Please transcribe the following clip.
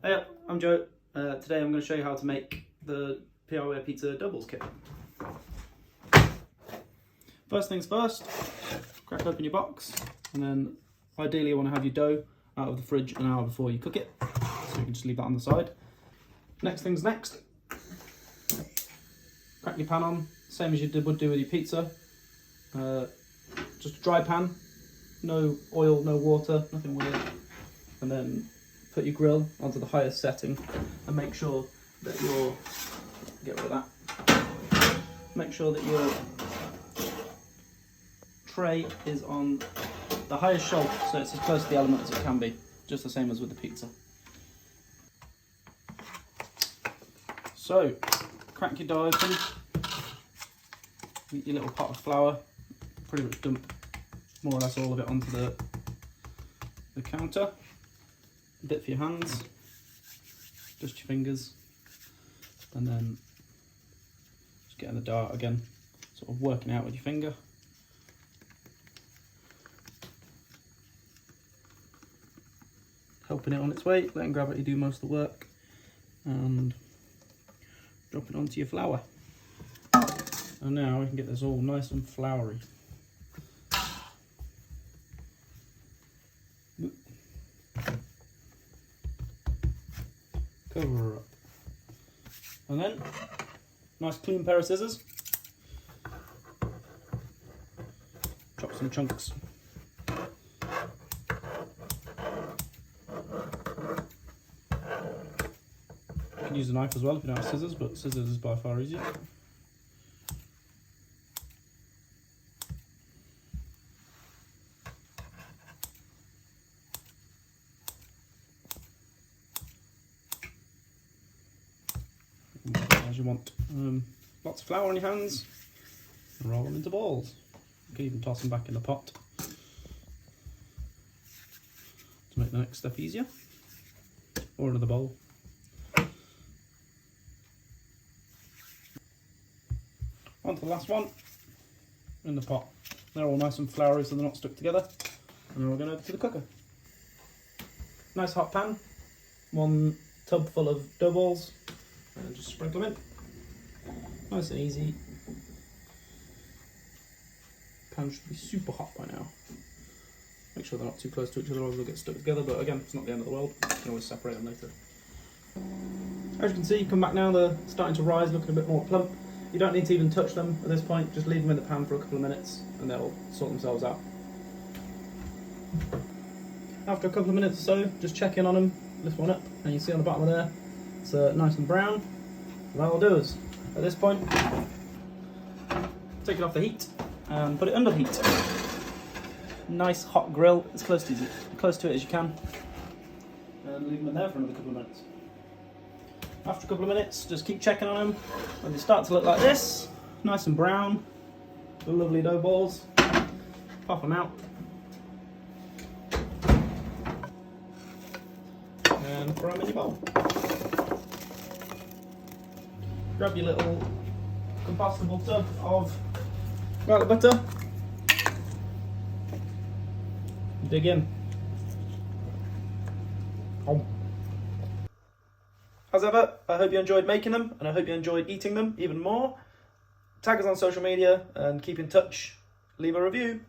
Hey, I'm Joe. Today I'm going to show you how to make the PRware Pizza Doughballs kit. First things first, crack open your box, and then ideally you want to have your dough out of the fridge an hour before you cook it, so you can just leave that on the side. Next thing's next. Crack your pan on, same as you would do with your pizza. Just a dry pan, no oil, no water, nothing weird. And then put your grill onto the highest setting and make sure that get rid of that. Make sure that your tray is on the highest shelf, so it's as close to the element as it can be, just the same as with the pizza. So, crack your dough open, get your little pot of flour, pretty much dump more or less all of it onto the counter. A bit for your hands, just your fingers, and then just getting the dough out again, sort of working out with your finger. Helping it on its way, letting gravity do most of the work, and drop it onto your flour. And now we can get this all nice and floury. Cover her up. And then, nice clean pair of scissors. Chop some chunks. You can use a knife as well if you don't have scissors, but scissors is by far easier. As you want. Lots of flour on your hands, and roll them into balls. You can even toss them back in the pot to make the next step easier, or another bowl. On to the last one, in the pot. They're all nice and floury so they're not stuck together. And then we're going over to the cooker. Nice hot pan, 1 tub full of dough balls, and just sprinkle them in. Nice and easy. Pan should be super hot by now. Make sure they're not too close to each other or they'll get stuck together, but again, it's not the end of the world. You can always separate them later. As you can see, come back now, they're starting to rise, looking a bit more plump. You don't need to even touch them at this point, just leave them in the pan for a couple of minutes and they'll sort themselves out. After a couple of minutes or so, just check in on them, lift one up, and you see on the bottom of there, it's nice and brown. And that will do is, at this point, take it off the heat and put it under the heat. Nice hot grill, as close to it as you can, and leave them in there for another couple of minutes. After a couple of minutes, just keep checking on them. When they start to look like this, nice and brown, the lovely dough balls, pop them out. And throw them in your bowl. Grab your little compostable tub of garlic butter. Dig in. As ever, I hope you enjoyed making them, and I hope you enjoyed eating them even more. Tag us on social media and keep in touch. Leave a review.